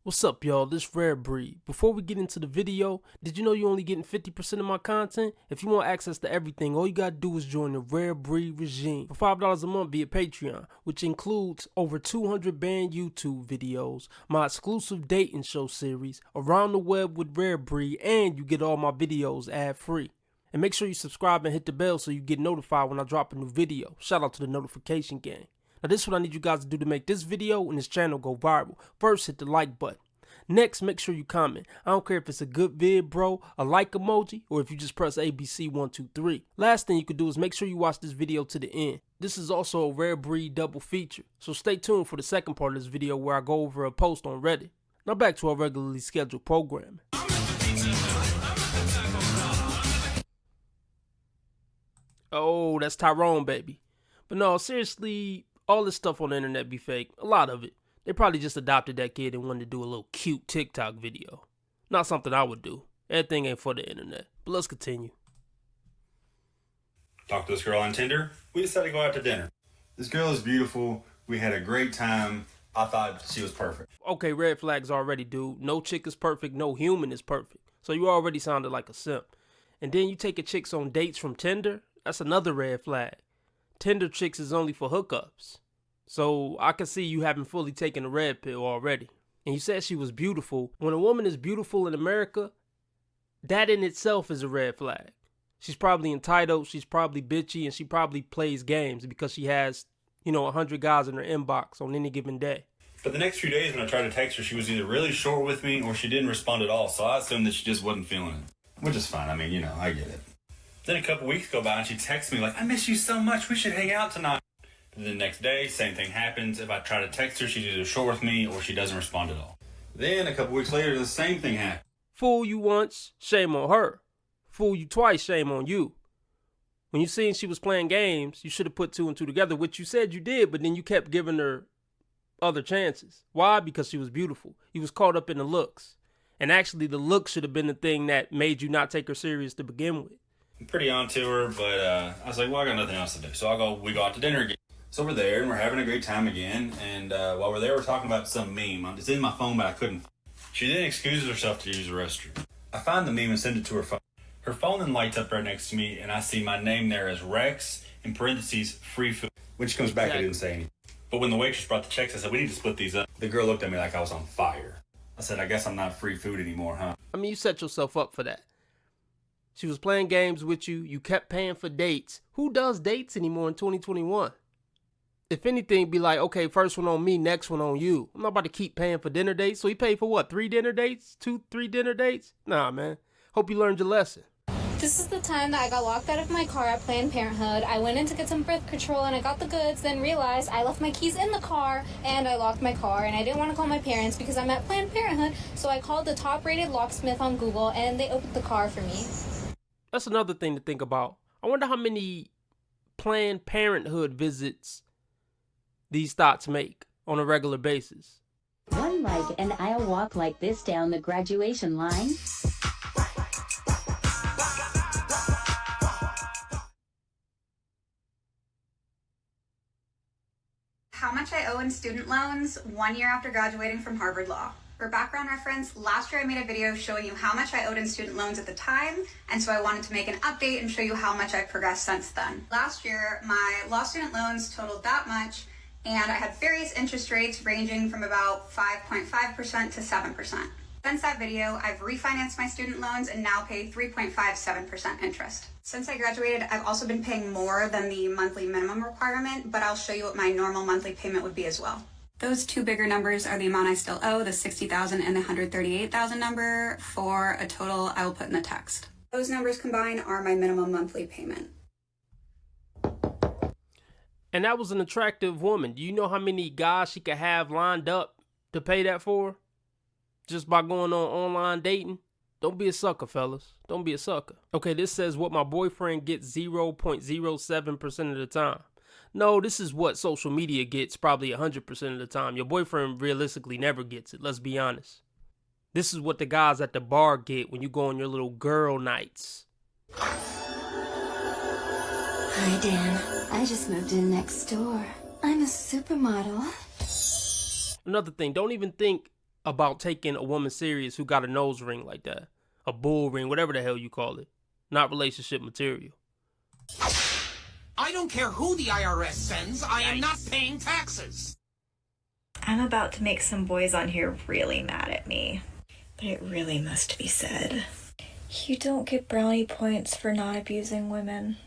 What's up, y'all? This Rare Breed. Before we get into the video, did you know you're only getting 50% of my content? If you want access to everything, all you gotta do is join the Rare Breed regime for $5 a month via Patreon, which includes over 200 banned YouTube videos, my exclusive dating show series, Around the Web with Rare Breed, and you get all my videos ad-free. And make sure you subscribe and hit the bell so you get notified when I drop a new video. Shout out to the notification gang. Now this is what I need you guys to do to make this video and this channel go viral. First, hit the like button. Next, make sure you comment. I don't care if it's a good vid, bro, a like emoji, or if you just press ABC 1, 2, 3. Last thing you can do is make sure you watch this video to the end. This is also a Rare Breed double feature, so stay tuned for the second part of this video where I go over a post on Reddit. Now back to our regularly scheduled programming. Oh, that's Tyrone, baby. But no, seriously, all this stuff on the internet be fake. A lot of it. They probably just adopted that kid and wanted to do a little cute TikTok video. Not something I would do. Everything ain't for the internet. But let's continue. Talked to this girl on Tinder. We decided to go out to dinner. This girl is beautiful. We had a great time. I thought she was perfect. Okay, red flags already, dude. No chick is perfect. No human is perfect. So you already sounded like a simp. And then you take a chicks on dates from Tinder. That's another red flag. Tinder chicks is only for hookups. So I can see you haven't fully taken the red pill already. And you said she was beautiful. When a woman is beautiful in America, that in itself is a red flag. She's probably entitled, she's probably bitchy, and she probably plays games because she has, 100 guys in her inbox on any given day. But the next few days when I tried to text her, she was either really short with me or she didn't respond at all. So I assumed that she just wasn't feeling it. Which is fine. I mean, I get it. Then a couple weeks go by and she texts me like, I miss you so much. We should hang out tonight. And the next day, same thing happens. If I try to text her, she's either short with me or she doesn't respond at all. Then a couple weeks later, the same thing happens. Fool you once, shame on her. Fool you twice, shame on you. When you seen she was playing games, you should have put two and two together, which you said you did, but then you kept giving her other chances. Why? Because she was beautiful. You was caught up in the looks. And actually, the looks should have been the thing that made you not take her serious to begin with. I'm pretty onto her, but I was like, well, I got nothing else to do. So we go out to dinner again. So we're there, and we're having a great time again, and while we're there, we're talking about some meme. It's in my phone, but I couldn't. She then excuses herself to use the restroom. I find the meme and send it to her phone. Her phone then lights up right next to me, and I see my name there as Rex, in parentheses, free food. When she comes back, I didn't say anything. But when the waitress brought the checks, I said, we need to split these up. The girl looked at me like I was on fire. I said, I guess I'm not free food anymore, huh? I mean, you set yourself up for that. She was playing games with you. You kept paying for dates. Who does dates anymore in 2021? If anything, be like, okay, first one on me, next one on you. I'm not about to keep paying for dinner dates. So he paid for what, 3 dinner dates? 2, 3 dinner dates? Nah, man. Hope you learned your lesson. This is the time that I got locked out of my car at Planned Parenthood. I went in to get some birth control and I got the goods, then realized I left my keys in the car and I locked my car, and I didn't want to call my parents because I'm at Planned Parenthood, so I called the top-rated locksmith on Google and they opened the car for me. That's another thing to think about. I wonder how many Planned Parenthood visits these thoughts make on a regular basis. One like and I'll walk like this down the graduation line. How much I owe in student loans 1 year after graduating from Harvard Law. For background reference, last year I made a video showing you how much I owed in student loans at the time, and so I wanted to make an update and show you how much I've progressed since then. Last year, my law student loans totaled that much, and I had various interest rates ranging from about 5.5% to 7%. Since that video, I've refinanced my student loans and now pay 3.57% interest. Since I graduated, I've also been paying more than the monthly minimum requirement, but I'll show you what my normal monthly payment would be as well. Those two bigger numbers are the amount I still owe, the $60,000 and the $138,000 number, for a total I will put in the text. Those numbers combined are my minimum monthly payment. And that was an attractive woman. Do you know how many guys she could have lined up to pay that for? Just by going on online dating? Don't be a sucker, fellas. Don't be a sucker. Okay, this says what my boyfriend gets 0.07% of the time. No, this is what social media gets probably 100% of the time. Your boyfriend realistically never gets it, let's be honest. This is what the guys at the bar get when you go on your little girl nights. Hi, Dan. I just moved in next door. I'm a supermodel. Another thing, don't even think about taking a woman serious who got a nose ring like that. A bull ring, whatever the hell you call it. Not relationship material. I don't care who the IRS sends. I am not paying taxes. I'm about to make some boys on here really mad at me. But it really must be said. You don't get brownie points for not abusing women.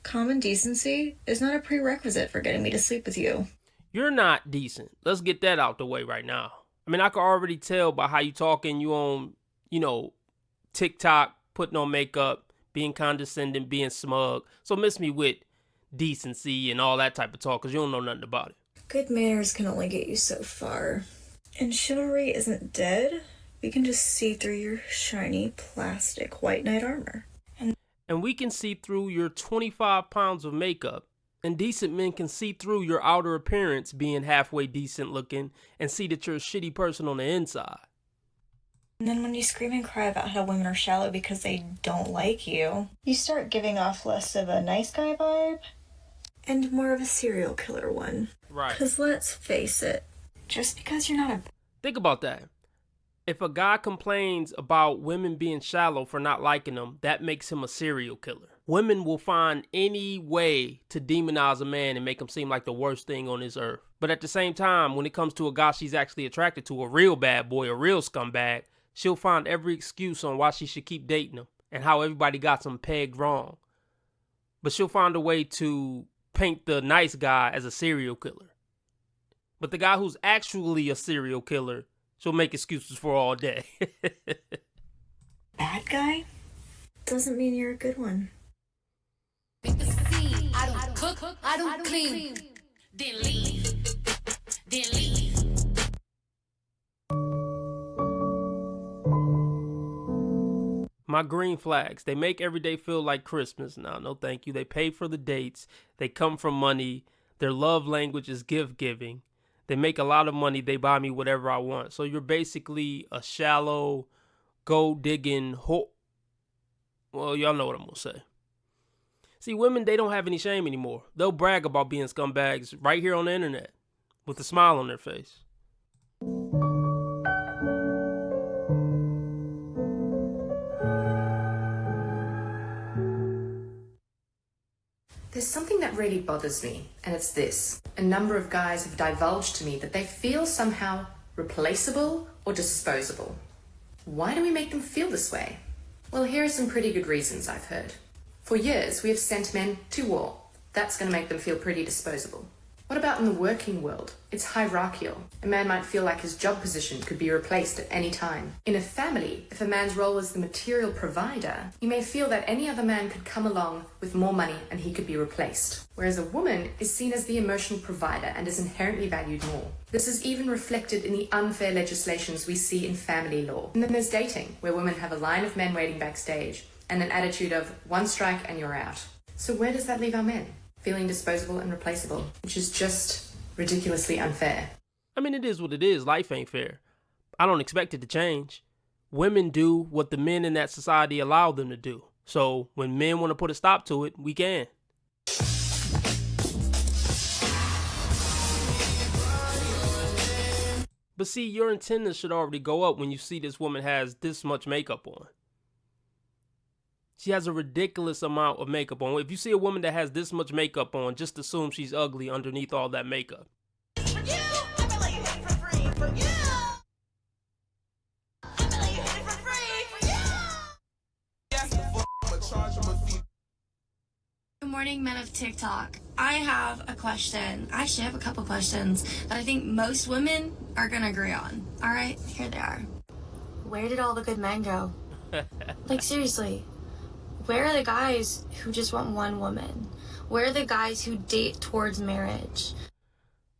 Common decency is not a prerequisite for getting me to sleep with you. You're not decent. Let's get that out the way right now. I mean, I can already tell by how you talking. You on, Tik Tok, putting on makeup, being condescending, being smug. So miss me with decency and all that type of talk, because you don't know nothing about it. Good manners can only get you so far. And chivalry isn't dead. We can just see through your shiny plastic white knight armor. And we can see through your 25 pounds of makeup. And decent men can see through your outer appearance being halfway decent looking and see that you're a shitty person on the inside. And then when you scream and cry about how women are shallow because they don't like you, you start giving off less of a nice guy vibe and more of a serial killer one. Right. Because let's face it, just because you're not a... Think about that. If a guy complains about women being shallow for not liking him, that makes him a serial killer. Women will find any way to demonize a man and make him seem like the worst thing on this earth. But at the same time, when it comes to a guy she's actually attracted to, a real bad boy, a real scumbag, she'll find every excuse on why she should keep dating him and how everybody got some pegged wrong. But she'll find a way to paint the nice guy as a serial killer. But the guy who's actually a serial killer, she'll make excuses for all day. Bad guy doesn't mean you're a good one. I don't cook, I don't clean. Then leave. Then leave. My green flags, they make every day feel like Christmas. No thank you. They pay for the dates. They come from money. Their love language is gift giving. They make a lot of money. They buy me whatever I want. So you're basically a shallow, gold digging Well, y'all know what I'm going to say. See, women, they don't have any shame anymore. They'll brag about being scumbags right here on the internet with a smile on their face. There's something that really bothers me, and it's this. A number of guys have divulged to me that they feel somehow replaceable or disposable. Why do we make them feel this way? Well, here are some pretty good reasons I've heard. For years, we have sent men to war. That's going to make them feel pretty disposable. What about in the working world? It's hierarchical. A man might feel like his job position could be replaced at any time. In a family, if a man's role is the material provider, you may feel that any other man could come along with more money and he could be replaced. Whereas a woman is seen as the emotional provider and is inherently valued more. This is even reflected in the unfair legislations we see in family law. And then there's dating, where women have a line of men waiting backstage and an attitude of one strike and you're out. So where does that leave our men? Feeling disposable and replaceable, which is just ridiculously unfair. I mean, it is what it is. Life ain't fair. I don't expect it to change. Women do what the men in that society allow them to do. So when men want to put a stop to it, we can. But see, your antennas should already go up when you see this woman has this much makeup on. She has a ridiculous amount of makeup on. If you see a woman that has this much makeup on, just assume she's ugly underneath all that makeup. For you, I'm gonna let you hit it for free. For you, I'm gonna let you hit it for free. For you. Good morning, men of TikTok. I have a question. I actually have a couple questions that I think most women are gonna agree on. All right, here they are. Where did all the good men go? Like, seriously. Where are the guys who just want one woman? Where are the guys who date towards marriage?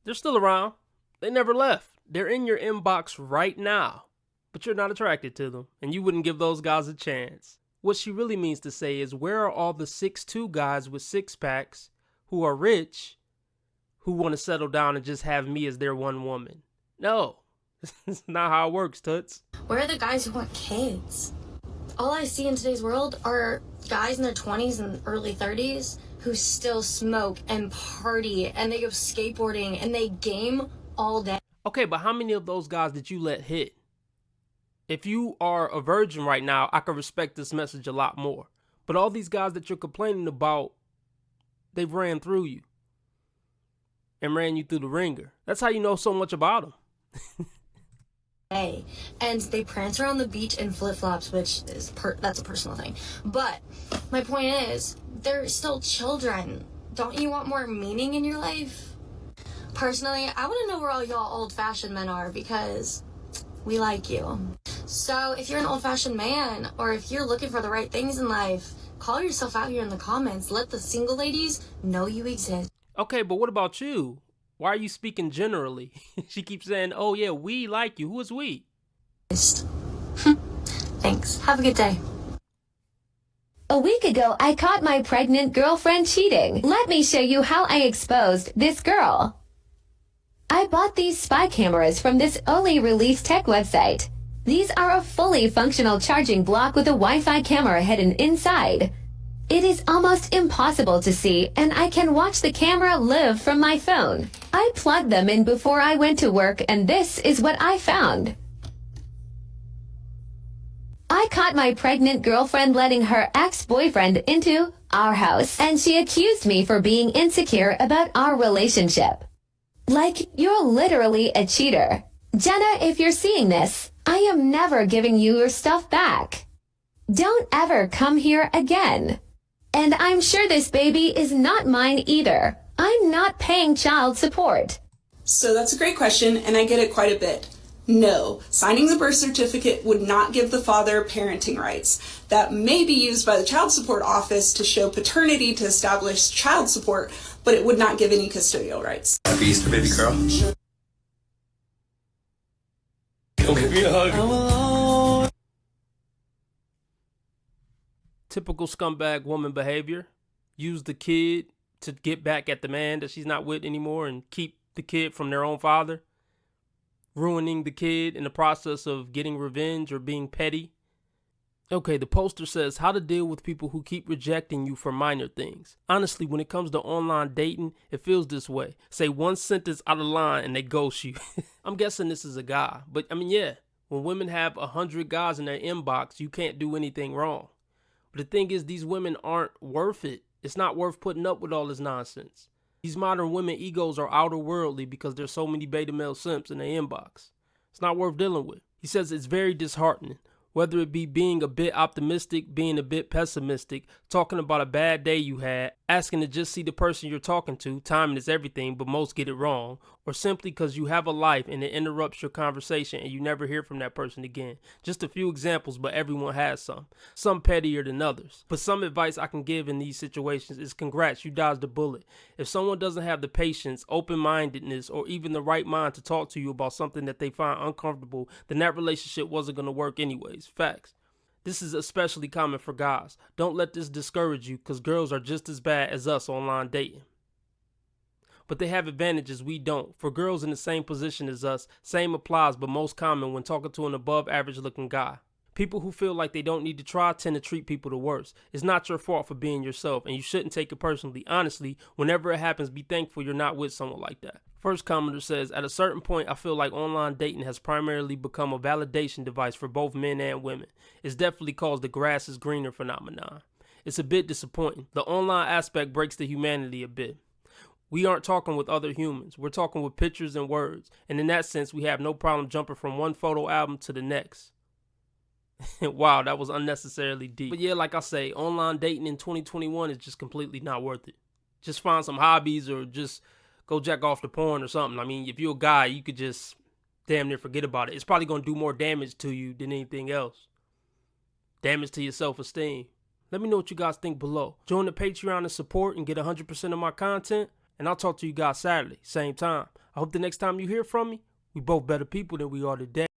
They're still around. They never left. They're in your inbox right now. But you're not attracted to them. And you wouldn't give those guys a chance. What she really means to say is, where are all the 6'2" guys with six packs who are rich, who want to settle down and just have me as their one woman? No. That's not how it works, Toots. Where are the guys who want kids? All I see in today's world are guys in their 20s and early 30s who still smoke and party and they go skateboarding and they game all day. Okay, but how many of those guys did you let hit? If you are a virgin right now, I can respect this message a lot more. But all these guys that you're complaining about, they've ran through you and ran you through the ringer. That's how you know so much about them. Hey, and they prance around the beach in flip-flops, which is that's a personal thing. But my point is, they're still children. Don't you want more meaning in your life? Personally, I want to know where all y'all old-fashioned men are, because we like you. So if you're an old-fashioned man, or if you're looking for the right things in life, call yourself out here in the comments. Let the single ladies know you exist. Okay, but what about you? Why are you speaking generally? She keeps saying, oh yeah, we like you. Who is we? Thanks. Have a good day. A week ago, I caught my pregnant girlfriend cheating. Let me show you how I exposed this girl. I bought these spy cameras from this early release tech website. These are a fully functional charging block with a Wi-Fi camera hidden inside. It is almost impossible to see, and I can watch the camera live from my phone. I plugged them in before I went to work, and this is what I found. I caught my pregnant girlfriend letting her ex-boyfriend into our house, and she accused me for being insecure about our relationship. Like, you're literally a cheater. Jenna, if you're seeing this, I am never giving you your stuff back. Don't ever come here again. And I'm sure this baby is not mine either. I'm not paying child support. So that's a great question, and I get it quite a bit. No, signing the birth certificate would not give the father parenting rights. That may be used by the child support office to show paternity to establish child support, but it would not give any custodial rights. Happy Easter, baby girl. Come give me a hug. Typical scumbag woman behavior. Use the kid to get back at the man that she's not with anymore and keep the kid from their own father. Ruining the kid in the process of getting revenge or being petty. Okay, the poster says how to deal with people who keep rejecting you for minor things. Honestly, when it comes to online dating, it feels this way. Say one sentence out of line and they ghost you. I'm guessing this is a guy, but I mean, yeah, when women have 100 guys in their inbox, you can't do anything wrong. But the thing is, these women aren't worth it. It's not worth putting up with all this nonsense. These modern women egos are outer worldly because there's so many beta male simps in their inbox. It's not worth dealing with. He says it's very disheartening. Whether it be being a bit optimistic, being a bit pessimistic, talking about a bad day you had, asking to just see the person you're talking to, timing is everything, but most get it wrong, or simply because you have a life and it interrupts your conversation and you never hear from that person again. Just a few examples, but everyone has some pettier than others. But some advice I can give in these situations is congrats, you dodged a bullet. If someone doesn't have the patience, open-mindedness, or even the right mind to talk to you about something that they find uncomfortable, then that relationship wasn't going to work anyways. Facts. This is especially common for guys. Don't let this discourage you because girls are just as bad as us online dating. But they have advantages we don't. For girls in the same position as us, same applies, but most common when talking to an above average looking guy. People who feel like they don't need to try tend to treat people the worst. It's not your fault for being yourself, and you shouldn't take it personally. Honestly, whenever it happens, be thankful you're not with someone like that. First commenter says, at a certain point, I feel like online dating has primarily become a validation device for both men and women. It's definitely caused the grass is greener phenomenon. It's a bit disappointing. The online aspect breaks the humanity a bit. We aren't talking with other humans. We're talking with pictures and words. And in that sense, we have no problem jumping from one photo album to the next. Wow, that was unnecessarily deep. But yeah, like I say, online dating in 2021 is just completely not worth it. Just find some hobbies or just go jack off the porn or something. I mean, if you're a guy, you could just damn near forget about it. It's probably going to do more damage to you than anything else. Damage to your self-esteem. Let me know what you guys think below. Join the Patreon and support and get 100% of my content. And I'll talk to you guys Saturday, same time. I hope the next time you hear from me, we both better people than we are today.